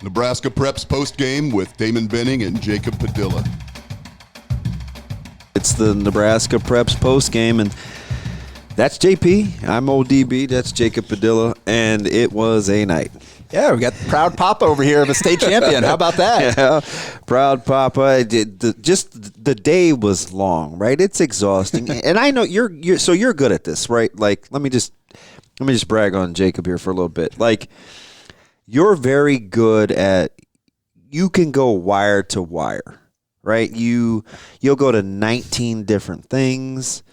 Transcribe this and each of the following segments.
Nebraska Preps Postgame with Damon Benning and Jacob Padilla. It's the Nebraska Preps Postgame, and that's JP. I'm ODB. That's Jacob Padilla, and it was a night. Yeah, we got the proud papa over here of a state champion. How about that? Yeah, proud papa. Just the day was long, right? It's exhausting, and I know you're good at this, right? Like, let me just brag on Jacob here for a little bit. Like, you're very good at. You can go wire to wire, right? You'll go to 19 different things.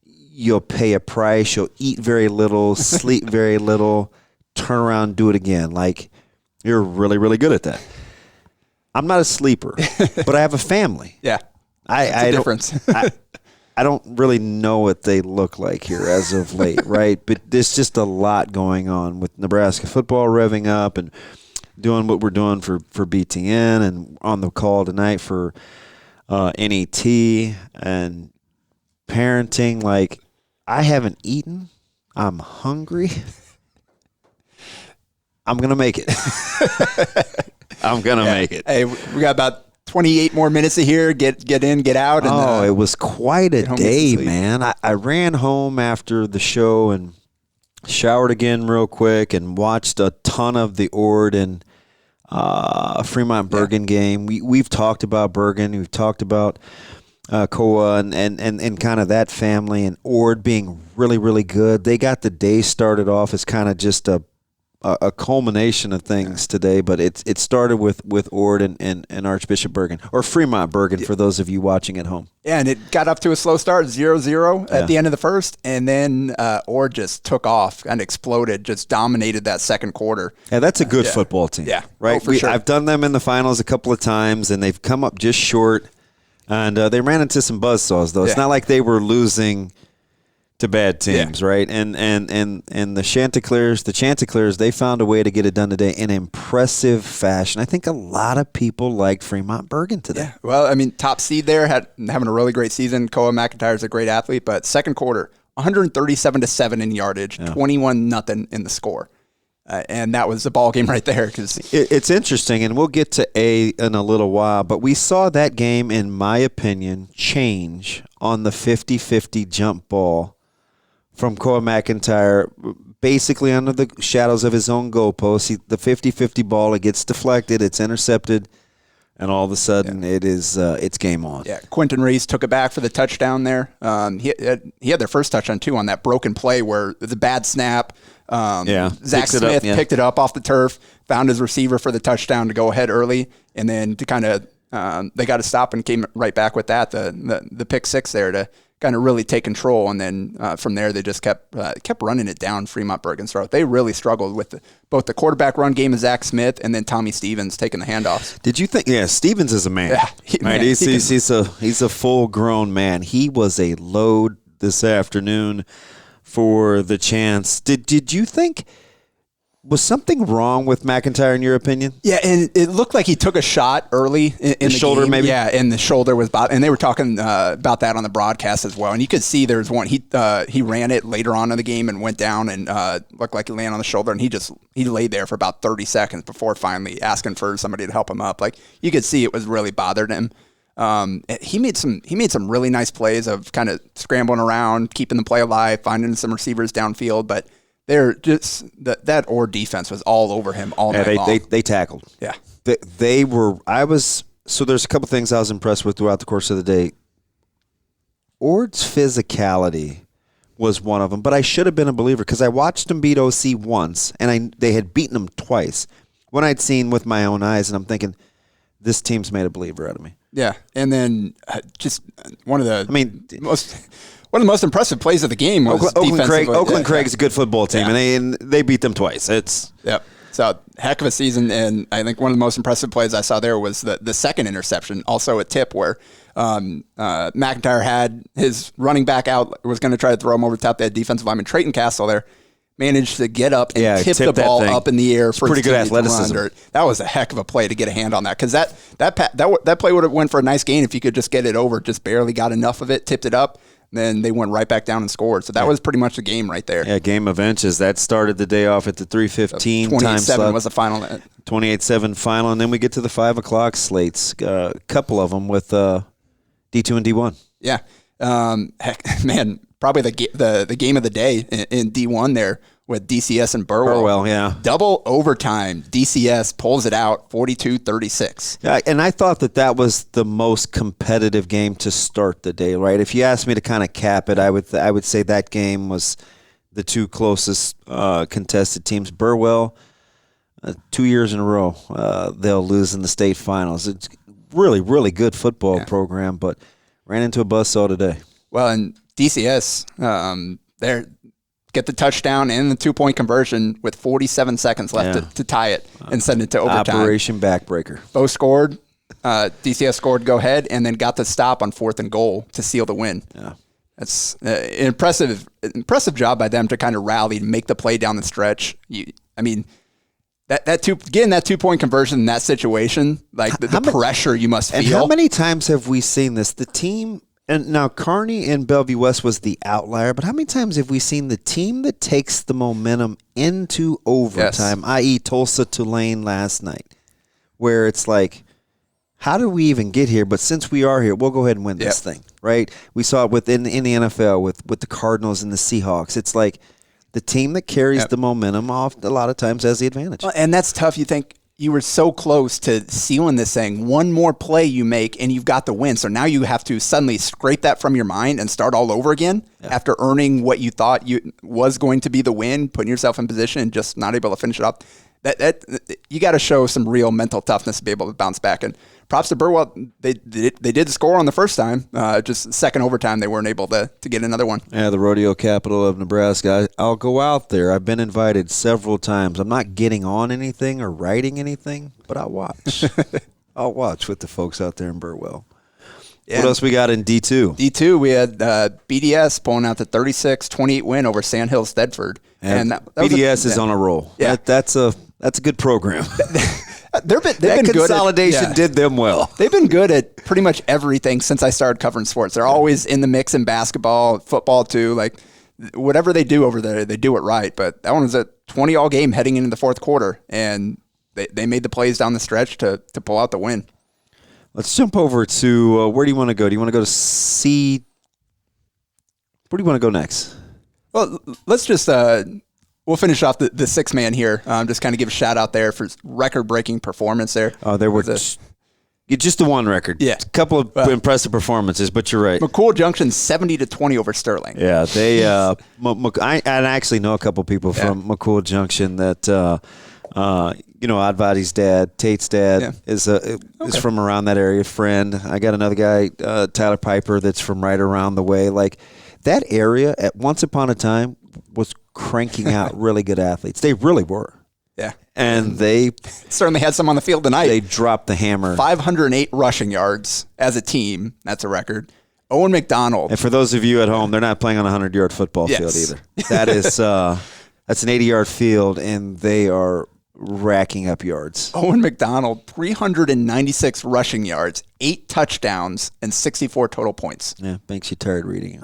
You'll pay a price. You'll eat very little, sleep very little. Turn around, do it again. Like, you're really, really good at that. I'm not a sleeper, but I have a family. Yeah, I difference. I don't really know what they look like here as of late, right? But there's just a lot going on with Nebraska football revving up and doing what we're doing for BTN and on the call tonight for NET and parenting. Like, I haven't eaten. I'm hungry. I'm going to make it. I'm going to make it. Hey, we got about 28 more minutes of here. Get in, get out. And, it was quite a day, man. I ran home after the show and showered again real quick and watched a ton of the Ord and Fremont-Bergen game. We've talked about Bergen. We've talked about Koa and kind of that family and Ord being really, really good. They got the day started off as kind of just a culmination of things today, but it started with Ord and Archbishop Bergen, or Fremont Bergen for those of you watching at home. Yeah, and it got up to a slow start, 0-0 at the end of the first, and then Ord just took off and exploded, just dominated that second quarter. Yeah, that's a good football team. Yeah, right? For sure. I've done them in the finals a couple of times, and they've come up just short, and they ran into some buzzsaws, though. It's not like they were losing to bad teams, right? And the Chanticleers, they found a way to get it done today in impressive fashion. I think a lot of people liked Fremont Bergen today. Yeah, well, I mean, top seed there, having a really great season. Koa McIntyre's a great athlete, but second quarter, 137-7 in yardage, 21-0 in the score. And that was the ball game right there. Cause it's interesting, and we'll get to A in a little while, but we saw that game, in my opinion, change on the 50-50 jump ball from Koa McIntyre, basically under the shadows of his own goalpost. The 50-50 ball, it gets deflected, it's intercepted, and all of a sudden it's game on. Yeah, Quentin Reese took it back for the touchdown there. He had their first touchdown, too, on that broken play where the bad snap. Zach Smith picked it up off the turf, found his receiver for the touchdown to go ahead early, and then to kind of they got to stop and came right back with that, the pick six there to kind of really take control, and then from there they just kept running it down Fremont Bergen's throat. They really struggled with both the quarterback run game of Zach Smith and then Tommy Stevens taking the handoffs. Did you think? Yeah, Stevens is a man. Yeah, he's a full grown man. He was a load this afternoon for the chance. Did you think? Was something wrong with McIntyre in your opinion? Yeah, and it looked like he took a shot early in the shoulder, game. maybe. Yeah, and the shoulder was and they were talking about that on the broadcast as well. And you could see there was one. He ran it later on in the game and went down and looked like he landed on the shoulder. And he laid there for about 30 seconds before finally asking for somebody to help him up. Like, you could see it was really bothered him. He made some really nice plays of kind of scrambling around, keeping the play alive, finding some receivers downfield, but. They're just that Ord defense was all over him all night long. They tackled. Yeah, they were. So there's a couple things I was impressed with throughout the course of the day. Ord's physicality was one of them, but I should have been a believer because I watched them beat OC once, and they had beaten them twice. When I'd seen with my own eyes, and I'm thinking, this team's made a believer out of me. Yeah, and then just one of the most impressive plays of the game was Oakland Craig's a good football team, and they beat them twice. So heck of a season, and I think one of the most impressive plays I saw there was the second interception, also a tip where McIntyre had his running back out, was going to try to throw him over the top. They had defensive lineman Trayton Castle there, managed to get up and tip the ball up in the air for pretty good athleticism. That was a heck of a play to get a hand on that, because that play would have went for a nice gain if you could just get it over. Just barely got enough of it, tipped it up. then they went right back down and scored. So that was pretty much the game right there. Yeah, game of inches. That started the day off at the 3:15 time slot. 28-7 was the final. 28-7 final, and then we get to the 5 o'clock slates. A couple of them with D2 and D1. Yeah. Heck, man, probably the game of the day in D1 there with DCS and Burwell. Yeah. Double overtime. DCS pulls it out 42-36. Yeah, and I thought that was the most competitive game to start the day, right? If you asked me to kind of cap it, I would say that game was the two closest contested teams. Burwell, 2 years in a row, they'll lose in the state finals. It's really, really good football program, but ran into a buzzsaw today. Well, and DCS, they get the touchdown and the 2-point conversion with 47 seconds left to tie it and send it to overtime. Operation backbreaker. Both scored. DCS scored go ahead and then got the stop on 4th and goal to seal the win. Yeah. That's an impressive job by them to kind of rally and make the play down the stretch. Getting that 2-point conversion in that situation, like the pressure you must feel. And how many times have we seen this? The team, and now Kearney and Bellevue West was the outlier, but how many times have we seen the team that takes the momentum into overtime, i.e. Tulsa Tulane last night, where it's like, how did we even get here? But since we are here, we'll go ahead and win this thing, right? We saw it in the NFL with the Cardinals and the Seahawks. It's like the team that carries the momentum off a lot of times has the advantage. Well, and that's tough. You think you were so close to sealing this thing. One more play you make and you've got the win. So now you have to suddenly scrape that from your mind and start all over again after earning what you thought was going to be the win, putting yourself in position and just not able to finish it up. That you got to show some real mental toughness to be able to bounce back. And props to Burwell, they did score on the first time. Just second overtime, they weren't able to get another one. Yeah, the rodeo capital of Nebraska. I'll go out there. I've been invited several times. I'm not getting on anything or writing anything, but I'll watch. I'll watch with the folks out there in Burwell. Yeah. What else we got in D2? D2, we had BDS pulling out the 36-28 win over Sandhills Thedford. And that BDS is on a roll. Yeah. That's a good program. They've been consolidation good did them well. They've been good at pretty much everything since I started covering sports. They're always in the mix in basketball, football too. Like whatever they do over there, they do it right. But that one was a 20-all game heading into the fourth quarter, and they made the plays down the stretch to pull out the win. Let's jump over to where do you want to go? Do you want to go to C? Where do you want to go next? Well, let's just we'll finish off the 6-man here. Just kind of give a shout out there for his record-breaking performance there. Oh, there were just the one record. Yeah, a couple of impressive performances, but you're right. McCool Junction 70-20 over Sterling. Yeah, they. I actually know a couple people from McCool Junction that. Oddbody's dad, Tate's dad, is from around that area. Friend, I got another guy, Tyler Piper, that's from right around the way. Like that area, at once upon a time, was cranking out really good athletes. They really were. Yeah, and they certainly had some on the field tonight. They dropped the hammer. 508 rushing yards as a team. That's a record. Owen McDonald. And for those of you at home, they're not playing on a 100-yard football field either. That is that's an 80-yard field, and they are racking up yards. Owen McDonald, 396 rushing yards, 8 touchdowns, and 64 total points. Yeah, makes you tired reading it.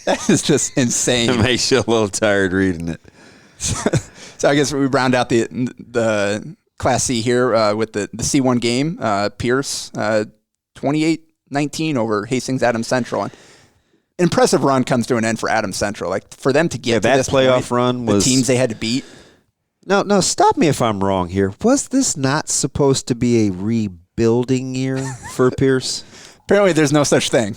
That is just insane. It makes you a little tired reading it. So I guess we round out the Class C here with the C1 game. Pierce, 28-19 over Hastings Adams Central. An impressive run comes to an end for Adams Central. Like for them to get to that this playoff run was the teams they had to beat. No, stop me if I'm wrong here. Was this not supposed to be a rebuilding year for Pierce? Apparently there's no such thing.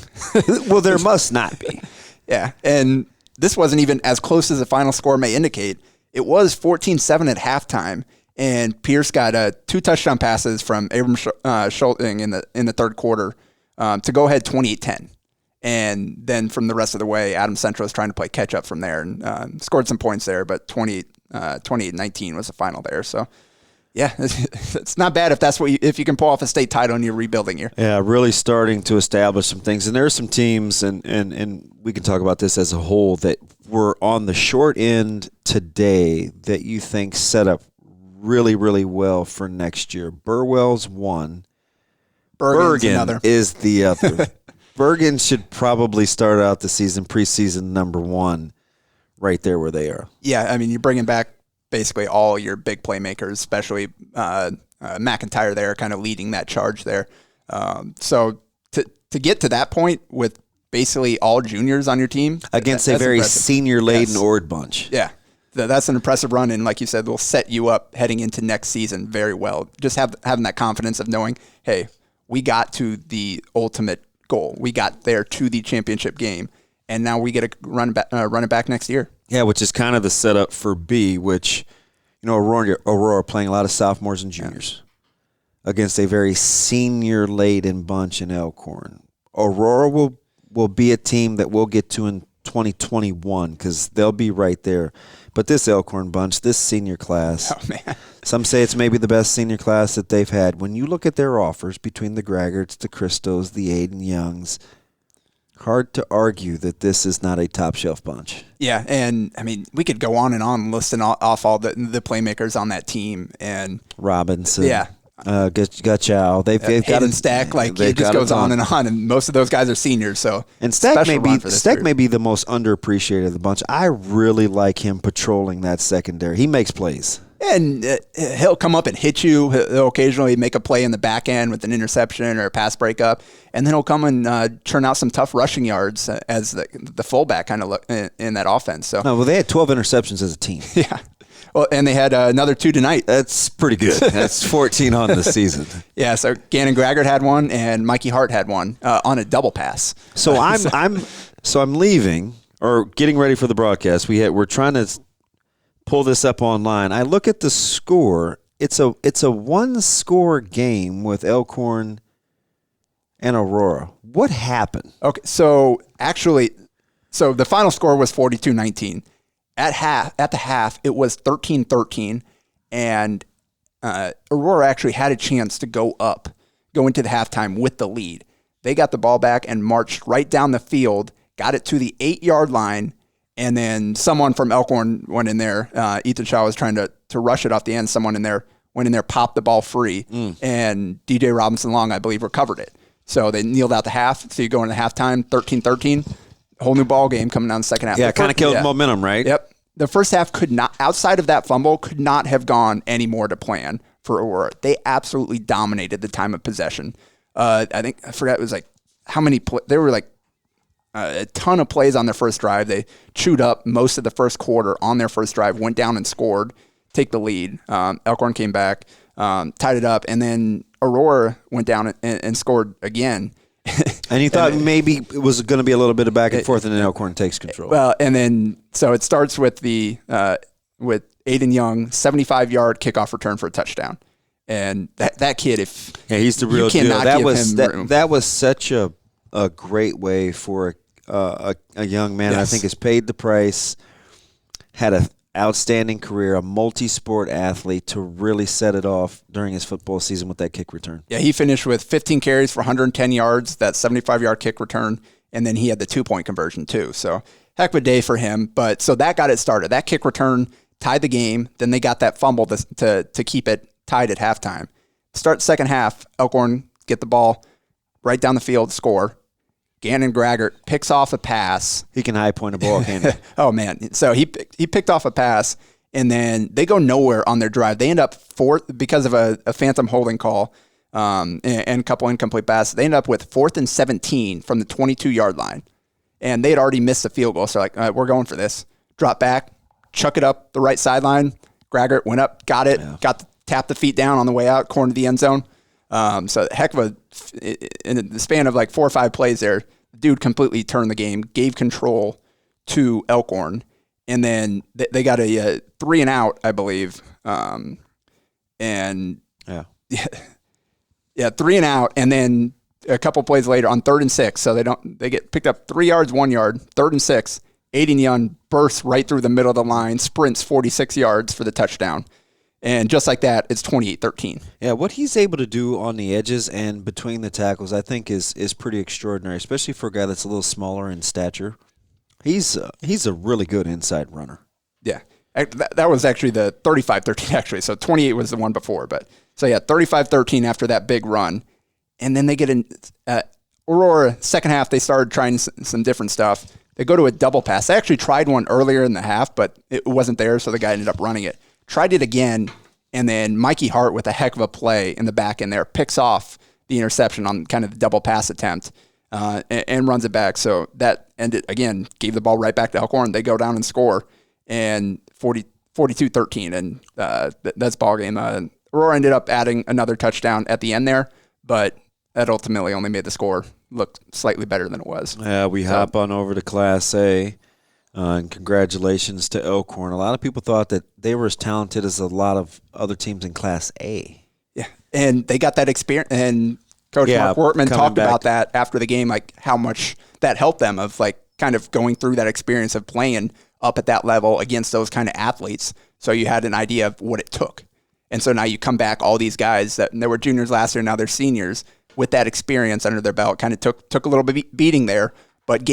Well, there must not be. Yeah, and this wasn't even as close as the final score may indicate. It was 14-7 at halftime, and Pierce got 2 touchdown passes from Abram Schulting in the third quarter to go ahead 28-10. And then from the rest of the way, Adams Central was trying to play catch up from there and scored some points there, but 28-19 was the final there. So, yeah, it's not bad if that's if you can pull off a state title in your rebuilding year. Yeah, really starting to establish some things. And there are some teams, and we can talk about this as a whole, that were on the short end today that you think set up really, really well for next year. Burwell's one. Bergen is the other. Bergen should probably start out the season preseason number 1 right there where they are. Yeah, I mean, you're bringing back basically all your big playmakers, especially McIntyre there, kind of leading that charge there. So to get to that point with basically all juniors on your team against a very senior-laden Ord bunch. Yeah, that's an impressive run, and like you said, will set you up heading into next season very well. Just having that confidence of knowing, hey, we got to the ultimate goal. We got there to the championship game, and now we get to run it back next year. Yeah, which is kind of the setup for B, which, Aurora playing a lot of sophomores and juniors against a very senior-laden bunch in Elkhorn. Aurora will be a team that we'll get to in 2021 because they'll be right there. But this Elkhorn bunch, this senior class, some say it's maybe the best senior class that they've had. When you look at their offers between the Graggarts, the Christos, the Aiden Youngs, hard to argue that this is not a top-shelf bunch. Yeah, and, I mean, we could go on and on listing off all the playmakers on that team. And Robinson. Yeah. Gachow. They've got a stack. It just goes on, and most of those guys are seniors. So and Stack may be the most underappreciated of the bunch. I really like him patrolling that secondary. He makes plays, and he'll come up and hit you. He'll occasionally make a play in the back end with an interception or a pass breakup, and then he'll come and churn out some tough rushing yards as the fullback kind of look in that offense. So they had 12 interceptions as a team. Yeah. Well, and they had another 2 tonight. That's pretty good. That's 14 on the season. Yeah, so Gannon Graggart had one, and Mikey Hart had one on a double pass. So I'm leaving or getting ready for the broadcast. We're trying to pull this up online. I look at the score. It's a 1-score game with Elkhorn and Aurora. What happened? Okay, so the final score was 42-19. At the half, it was 13-13, and Aurora actually had a chance to go into the halftime with the lead. They got the ball back and marched right down the field, got it to the 8-yard line, and then someone from Elkhorn went in there. Ethan Shaw was trying to rush it off the end. Someone in there went in there, popped the ball free, and DJ Robinson Long, I believe, recovered it. So they kneeled out the half. So you go into halftime, 13-13. Whole new ball game coming down the second half. Yeah, kind of killed momentum, right? Yep. The first half could not, outside of that fumble, could not have gone any more to plan for Aurora. They absolutely dominated the time of possession. I forgot, it was like how many, there were like a ton of plays on their first drive. They chewed up most of the first quarter on their first drive, went down and scored, take the lead. Elkhorn came back, tied it up, and then Aurora went down and scored again. And you thought maybe it was going to be a little bit of back and forth, and then Elkhorn takes control. Well, and then so it starts with with Aiden Young, 75-yard kickoff return for a touchdown, and that kid, he's the real deal. That was such a great way for a young man. Yes. I think has paid the price. Had an outstanding career, a multi-sport athlete to really set it off during his football season with that kick return. Yeah, he finished with 15 carries for 110 yards, that 75-yard kick return, and then he had the 2-point conversion too. So heck of a day for him. But so that got it started. That kick return tied the game. Then they got that fumble to keep it tied at halftime. Start second half, Elkhorn get the ball right down the field, score. Gannon Graggart picks off a pass. He can high point a ball, can't he? Oh, man. So he picked off a pass, and then they go nowhere on their drive. They end up fourth because of a phantom holding call and a couple incomplete passes. They end up with 4th and 17 from the 22-yard line. And they had already missed the field goal. So like, all right, we're going for this. Drop back, chuck it up the right sideline. Graggart went up, got it, tapped the feet down on the way out, corner to the end zone. So heck of in the span of like 4 or 5 plays there, dude completely turned the game, gave control to Elkhorn, and then they got a 3 and out, I believe. 3 and out, and then a couple plays later on 3rd and 6, so they get picked up 3 yards, 1 yard, 3rd and 6. Aiden Young bursts right through the middle of the line, sprints 46 yards for the touchdown. And just like that, it's 28-13. Yeah, what he's able to do on the edges and between the tackles, I think, is pretty extraordinary, especially for a guy that's a little smaller in stature. He's a really good inside runner. Yeah, that was actually the 35-13, actually. So 28 was the one before. But so, yeah, 35-13 after that big run. And then they get Aurora, second half, they started trying some different stuff. They go to a double pass. They actually tried one earlier in the half, but it wasn't there, so the guy ended up running it. Tried it again, and then Mikey Hart, with a heck of a play in the back end there, picks off the interception on kind of the double pass attempt and runs it back. So that ended, again, gave the ball right back to Elkhorn. They go down and score, and 42-13, and that's ball game. Aurora ended up adding another touchdown at the end there, but that ultimately only made the score look slightly better than it was. Yeah, we hop on over to Class A, and congratulations to Elkhorn. A lot of people thought that they were as talented as a lot of other teams in Class A. Yeah, and they got that experience, and Coach Mark Wortman talked about that after the game, like how much that helped them of like kind of going through that experience of playing up at that level against those kind of athletes. So you had an idea of what it took. And so now you come back, all these guys that they were juniors last year, now they're seniors with that experience under their belt, kind of took a little bit beating there, but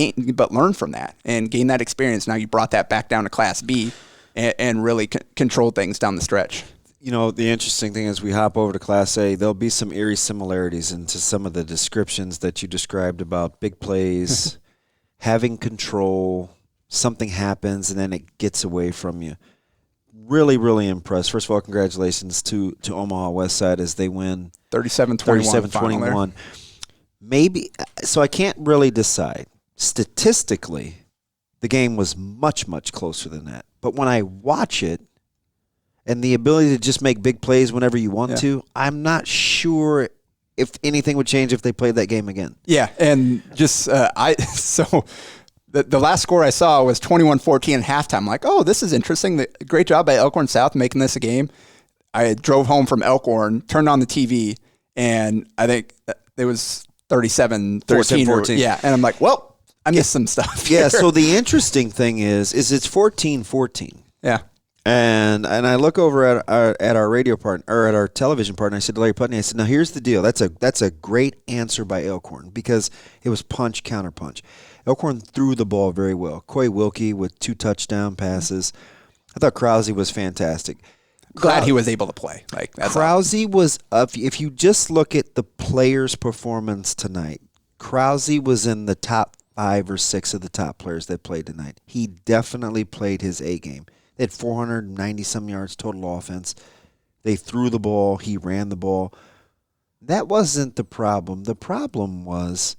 learned from that and gained that experience. Now you brought that back down to Class B and really controlled things down the stretch. You know, the interesting thing is we hop over to Class A, there'll be some eerie similarities into some of the descriptions that you described about big plays, having control, something happens, and then it gets away from you. Really, really impressed. First of all, congratulations to Omaha Westside as they win 37-21. Maybe, so I can't really decide. Statistically, the game was much, much closer than that. But when I watch it, and the ability to just make big plays whenever you want to, I'm not sure if anything would change if they played that game again. Yeah, and just the last score I saw was 21-14 at halftime. I'm like, oh, this is interesting. Great job by Elkhorn South making this a game. I drove home from Elkhorn, turned on the TV, and I think it was 37-14. Yeah, and I'm like, well, I missed some stuff here. Yeah, so the interesting thing is it's 14-14. Yeah. And I look over at our radio partner, or at our television partner. I said to Larry Putney, I said, now here's the deal. That's a great answer by Elkhorn because it was punch, counter punch. Elkhorn threw the ball very well. Coy Wilkie with 2 touchdown passes. I thought Krause was fantastic. Glad he was able to play. Krause was up. If you just look at the players' performance tonight, Krause was in the top 5 or 6 of the top players that played tonight. He definitely played his A game. They had 490-some yards total offense. They threw the ball. He ran the ball. That wasn't the problem. The problem was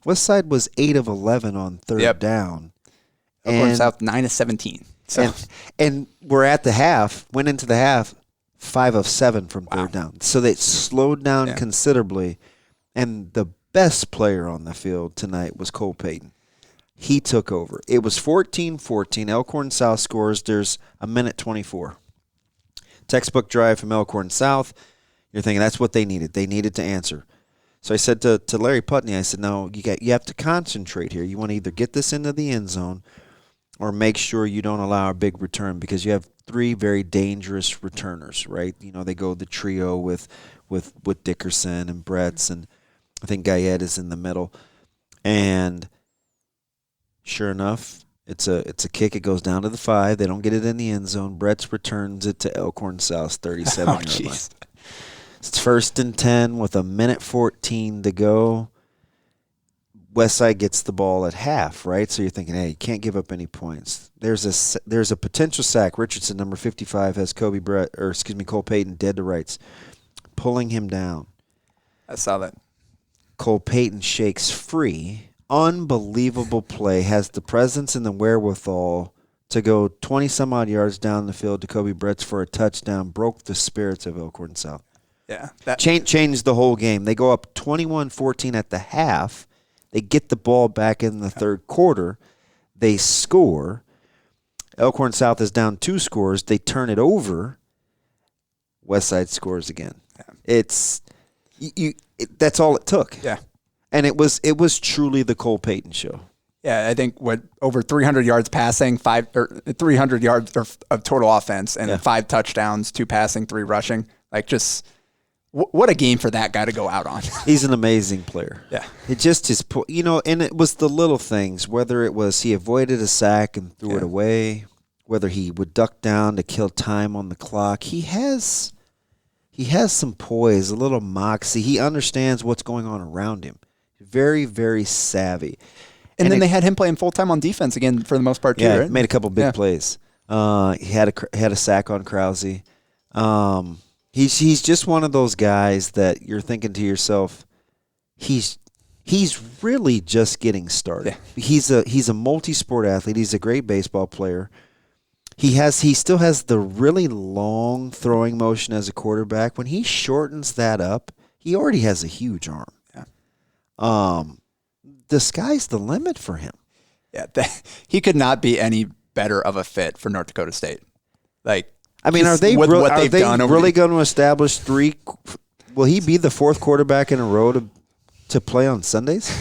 Westside was 8 of 11 on third down. Elkhorn South 9 of 17. So. And we're at the half, went into the half, 5 of 7 from third down. So they slowed down considerably. And the best player on the field tonight was Cole Payton. He took over. It was 14-14. Elkhorn South scores. There's a minute 24. Textbook drive from Elkhorn South. You're thinking that's what they needed. They needed to answer. So I said to Larry Putney, I said, no, you have to concentrate here. You want to either get this into the end zone or make sure you don't allow a big return because you have 3 very dangerous returners, right? You know, they go the trio with Dickerson and Bretts, and I think Guyette is in the middle. And sure enough, it's a kick. It goes down to the 5. They don't get it in the end zone. Bretts returns it to Elkhorn South's 37-yard line. It's 1st and 10 with a minute 14 to go. Westside gets the ball at half, right? So you're thinking, hey, you can't give up any points. There's a potential sack. Richardson, number 55, has Cole Payton dead to rights, pulling him down. I saw that. Cole Payton shakes free. Unbelievable play. Has the presence and the wherewithal to go 20-some-odd yards down the field to Kobe Bretts for a touchdown. Broke the spirits of Elkhorn South. Yeah. Changed the whole game. They go up 21-14 at the half. They get the ball back in the third quarter. They score. Elkhorn South is down 2 scores. They turn it over. Westside scores again. Yeah. That's all it took. Yeah. And it was truly the Cole Payton show. Yeah, I think over 300 yards passing, 300 yards of total offense, and 5 touchdowns, 2 passing, 3 rushing. Like just what a game for that guy to go out on. He's an amazing player. Yeah, it just his and it was the little things. Whether it was he avoided a sack and threw it away, whether he would duck down to kill time on the clock. He has some poise, a little moxie. He understands what's going on around him. Very, very savvy. And then they had him playing full-time on defense again for the most part, too, right? Made a couple big plays. He had a sack on Krause. He's just one of those guys that you're thinking to yourself, he's really just getting started. Yeah. He's a multi-sport athlete. He's a great baseball player. He still has the really long throwing motion as a quarterback. When he shortens that up, he already has a huge arm. Yeah. The sky's the limit for him. Yeah, he could not be any better of a fit for North Dakota State. Like, I mean, are they really going to establish three? Will he be the fourth quarterback in a row to play on Sundays?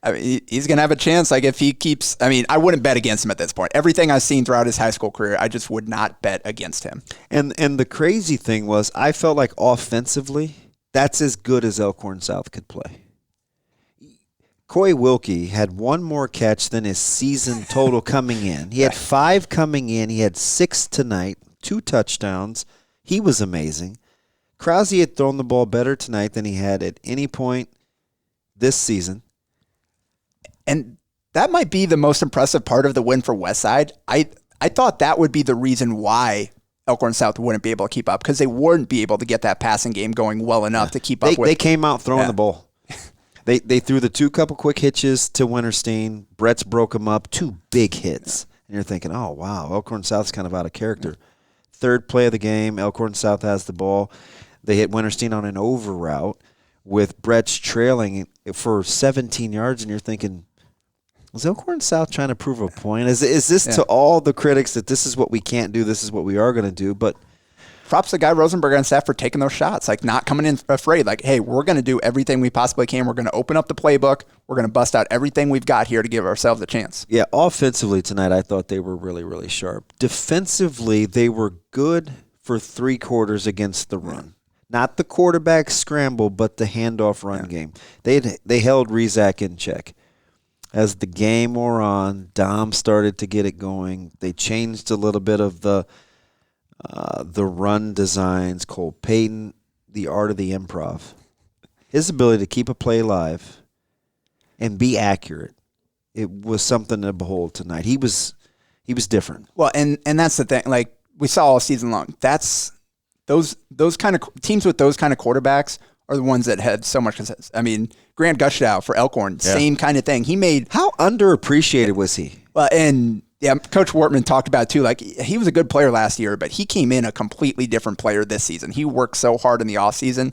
I mean, he's going to have a chance. Like, if he keeps, I mean, I wouldn't bet against him at this point. Everything I've seen throughout his high school career, I just would not bet against him. And the crazy thing was, I felt like offensively, that's as good as Elkhorn South could play. Coy Wilkie had one more catch than his season total coming in. He had 5 coming in. He had 6 tonight, 2 touchdowns. He was amazing. Krause had thrown the ball better tonight than he had at any point this season. And that might be the most impressive part of the win for Westside. I thought that would be the reason why Elkhorn South wouldn't be able to keep up, because they wouldn't be able to get that passing game going well enough to keep up with. They came out throwing the ball. They threw the couple quick hitches to Winterstein. Brett's broke them up. 2 big hits. And you're thinking, oh, wow, Elkhorn South's kind of out of character. Third play of the game, Elkhorn South has the ball. They hit Winterstein on an over route with Brett's trailing for 17 yards, and you're thinking, was Elkhorn South trying to prove a point? Is this to all the critics that this is what we can't do, this is what we are going to do? But props to Guy Rosenberg on staff for taking those shots, like not coming in afraid. Like, hey, we're going to do everything we possibly can. We're going to open up the playbook. We're going to bust out everything we've got here to give ourselves a chance. Yeah, offensively tonight, I thought they were really, really sharp. Defensively, they were good for 3 quarters against the run. Not the quarterback scramble, but the handoff run game. They held Rizak in check. As the game wore on, Dom started to get it going. They changed a little bit of the run designs. Cole Payton, the art of the improv. His ability to keep a play alive and be accurate, it was something to behold tonight. He was different. Well, and that's the thing. Like, we saw all season long. That's those kind of teams with those kind of quarterbacks are the ones that had so much success. I mean, Grant Gushdow for Elkhorn, same kind of thing. How underappreciated was he? Well, and yeah, Coach Wortman talked about it too. Like, he was a good player last year, but he came in a completely different player this season. He worked so hard in the offseason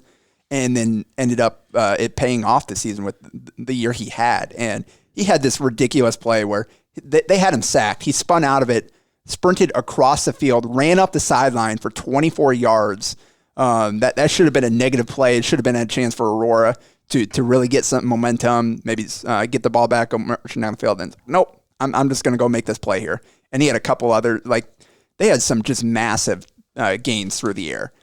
and then ended up it paying off this season with the year he had. And he had this ridiculous play where they had him sacked. He spun out of it, sprinted across the field, ran up the sideline for 24 yards. That should have been a negative play. It should have been a chance for Aurora to really get some momentum, maybe get the ball back, go marching down the field. And nope, I'm just going to go make this play here. And he had a couple other, they had some just massive gains through the air.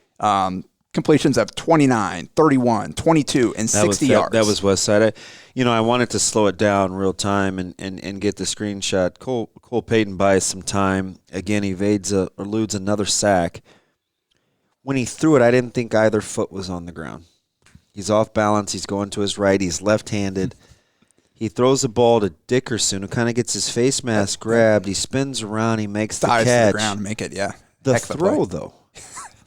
Completions of 29, 31, 22, and 60 yards. That was Westside. I wanted to slow it down real time and get the screenshot. Cole Payton buys some time. Again, eludes another sack. When he threw it, I didn't think either foot was on the ground. He's off balance. He's going to his right. He's left-handed. He throws the ball to Dickerson, who kind of gets his face mask grabbed. He spins around. He makes the catch. To the ground, make it, yeah. The throw, though.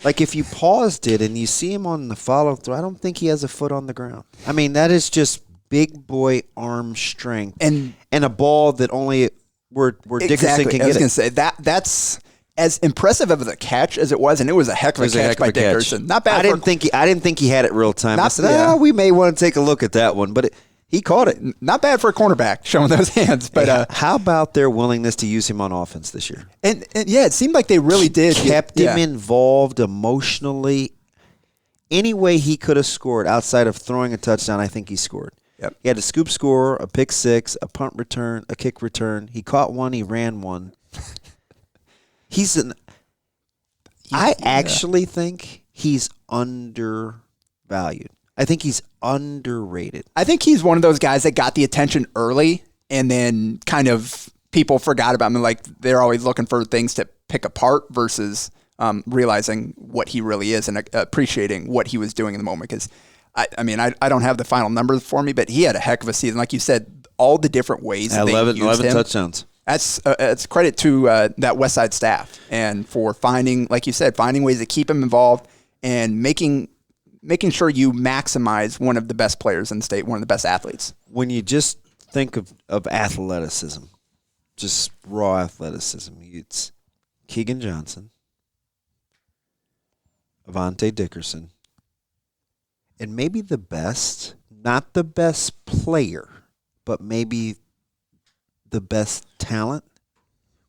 Like, if you paused it and you see him on the follow-through, I don't think he has a foot on the ground. I mean, that is just big boy arm strength and a ball that only where Dickerson can get it. I was going to say, that's as impressive of a catch as it was, and it was a heck of a catch by Dickerson. Not bad. I didn't think he had it real time. I said, we may want to take a look at that one, but he caught it. Not bad for a cornerback showing those hands. But how about their willingness to use him on offense this year? And yeah, it seemed like they really did. Kept him involved emotionally. Any way he could have scored outside of throwing a touchdown, I think he scored. Yep. He had a scoop score, a pick six, a punt return, a kick return. He caught one. He ran one. I actually think he's undervalued. I think he's underrated. I think he's one of those guys that got the attention early and then kind of people forgot about him. Like, they're always looking for things to pick apart versus realizing what he really is and appreciating what he was doing in the moment. Because I mean, I don't have the final numbers for me, but he had a heck of a season. Like you said, all the different ways that 11 they used him. touchdowns. That's credit to that West Side staff and for finding, like you said, finding ways to keep him involved and making sure you maximize one of the best players in the state, one of the best athletes. When you just think of athleticism, just raw athleticism, it's Keegan Johnson, Avante Dickerson, and maybe the best, not the best player, but maybe the best talent.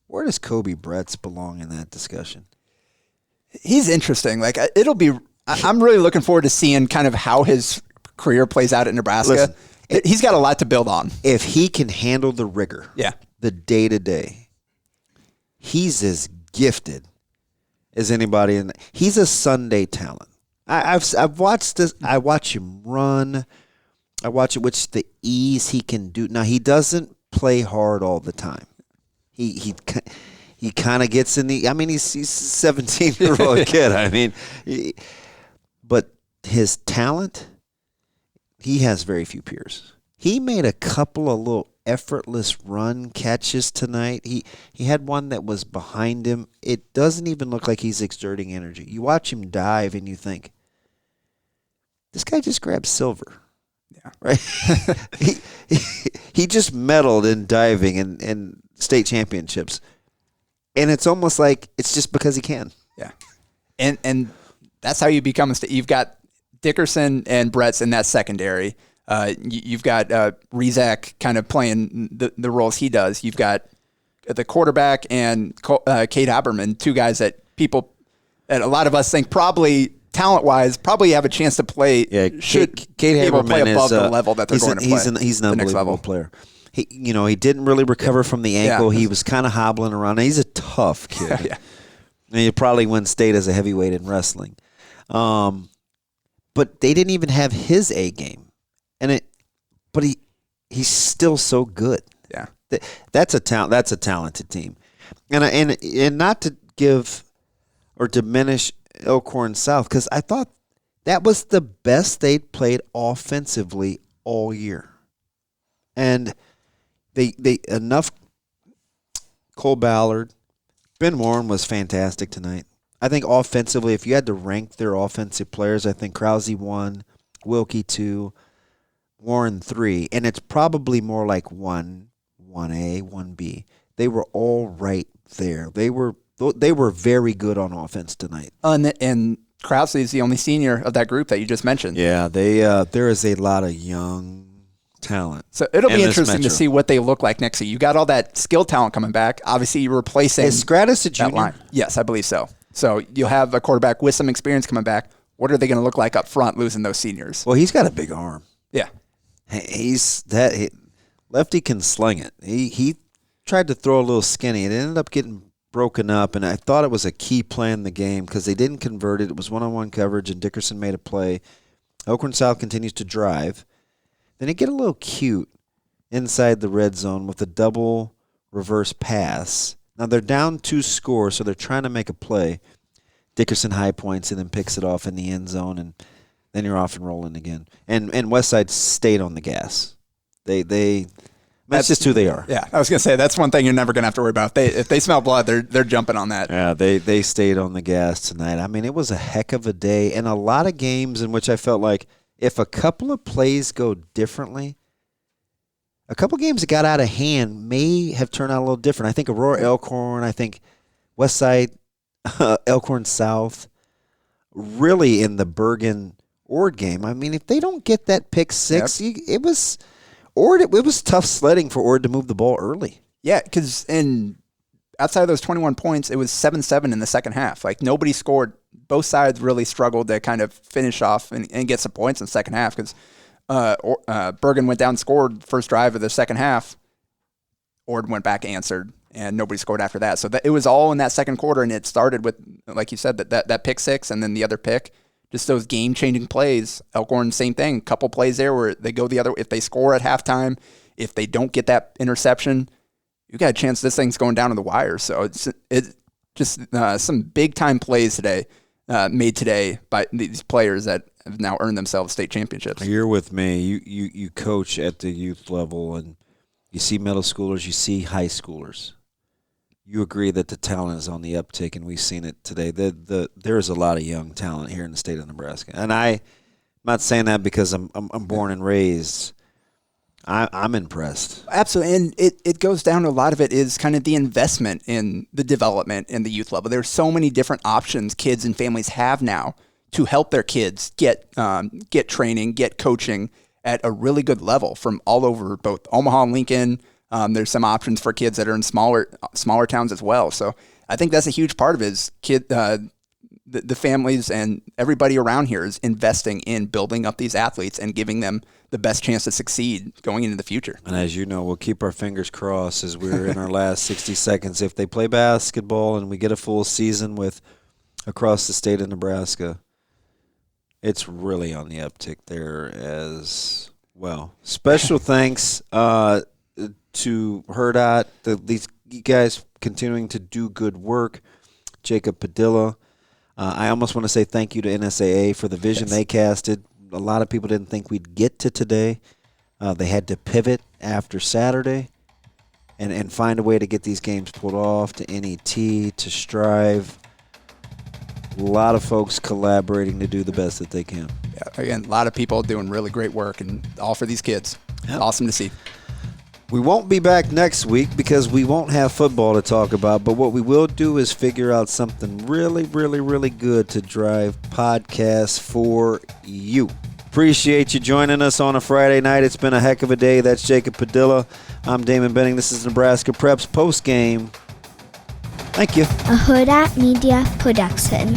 Where does Kobe Bretz belong in that discussion? He's interesting. Like, I'm really looking forward to seeing kind of how his career plays out at Nebraska. Listen, he's got a lot to build on. If he can handle the rigor, the day-to-day, he's as gifted as anybody. He's a Sunday talent. I've watched this. I watch him run. I watch it with the ease he can do. Now, he doesn't play hard all the time. He kind of gets in the. I mean, he's a 17-year-old kid. I mean, but his talent, he has very few peers. He made a couple of little effortless run catches tonight. He had one that was behind him. It doesn't even look like he's exerting energy. You watch him dive and you think, this guy just grabbed silver. Yeah. Right? he just medaled in diving and state championships. And it's almost like it's just because he can. Yeah. And that's how you become a state. You've got Dickerson and Bretz in that secondary. You've got Rizak kind of playing the roles he does. You've got the quarterback and Cade Haberman, two guys that a lot of us think probably talent-wise probably have a chance to play. Yeah, Cade Haberman play above the level that they're going to play. He's an unbelievable player. He didn't really recover from the ankle. He was kind of hobbling around. He's a tough kid. Yeah. And he'll probably win state as a heavyweight in wrestling. But they didn't even have his A game. But he's still so good. Yeah. That's a talented team. And not to give or diminish Elkhorn South, because I thought that was the best they'd played offensively all year. And they enough. Cole Ballard, Ben Warren was fantastic tonight. I think offensively, if you had to rank their offensive players, I think Krause 1, Wilkie 2, Warren 3, and it's probably more like 1A, 1B. They were all right there. They were very good on offense tonight. And Krause is the only senior of that group that you just mentioned. Yeah, there is a lot of young talent. So it'll be interesting to see what they look like next year. You got all that skill talent coming back. Obviously, you're replacing. Is Stratus a junior? Line. Yes, I believe so. So you'll have a quarterback with some experience coming back. What are they going to look like up front losing those seniors? Well, he's got a big arm. Yeah. Lefty can sling it. He tried to throw a little skinny. It ended up getting broken up, and I thought it was a key play in the game because they didn't convert it. It was one-on-one coverage, and Dickerson made a play. Elkhorn South continues to drive. Then they get a little cute inside the red zone with a double reverse pass. Now they're down 2 scores, so they're trying to make a play. Dickerson high points and then picks it off in the end zone, and then you're off and rolling again. And Westside stayed on the gas. That's just who they are. Yeah, I was going to say, that's one thing you're never going to have to worry about. If they smell blood, they're jumping on that. Yeah, they stayed on the gas tonight. I mean, it was a heck of a day, and a lot of games in which I felt like if a couple of plays go differently, a couple of games that got out of hand may have turned out a little different. I think Aurora Elkhorn, I think Westside, Elkhorn South, really in the Bergen-Ord game. I mean, if they don't get that pick six, it was tough sledding for Ord to move the ball early. Yeah, because outside of those 21 points, it was 7-7 in the second half. Like, nobody scored. Both sides really struggled to kind of finish off and get some points in the second half because Bergen went down and scored first drive of the second half. Ord went back, answered, and nobody scored after that. So it was all in that second quarter, and it started with, like you said, that pick six and then the other pick. Just those game-changing plays. Elkhorn, same thing. A couple plays there where they go the other. If they score at halftime, if they don't get that interception, you got a chance this thing's going down to the wire. So it's just some big-time plays today, made today by these players that have now earned themselves state championships. You're with me. You coach at the youth level, and you see middle schoolers, you see high schoolers. You agree that the talent is on the uptick, and we've seen it today. There is a lot of young talent here in the state of Nebraska, and I'm not saying that because I'm born and raised. I'm impressed. Absolutely, and it goes down to a lot of it is kind of the investment in the development in the youth level. There's so many different options kids and families have now to help their kids get training, get coaching at a really good level from all over both Omaha and Lincoln. There's some options for kids that are in smaller towns as well. So I think that's a huge part of it is the families and everybody around here is investing in building up these athletes and giving them the best chance to succeed going into the future. And as you know, we'll keep our fingers crossed as we're in our last 60 seconds. If they play basketball and we get a full season with across the state of Nebraska, it's really on the uptick there as well. Special thanks to Hurrdat, these guys continuing to do good work. Jacob Padilla. I almost want to say thank you to NSAA for the vision they casted. A lot of people didn't think we'd get to today. They had to pivot after Saturday and find a way to get these games pulled off, to NET, to Strive. A lot of folks collaborating to do the best that they can. Yeah, again, a lot of people doing really great work, and all for these kids. Yep. Awesome to see. We won't be back next week because we won't have football to talk about, but what we will do is figure out something really, really, really good to drive podcasts for you. Appreciate you joining us on a Friday night. It's been a heck of a day. That's Jacob Padilla. I'm Damon Benning. This is Nebraska Preps Postgame. Thank you. A Hurrdat Media Production.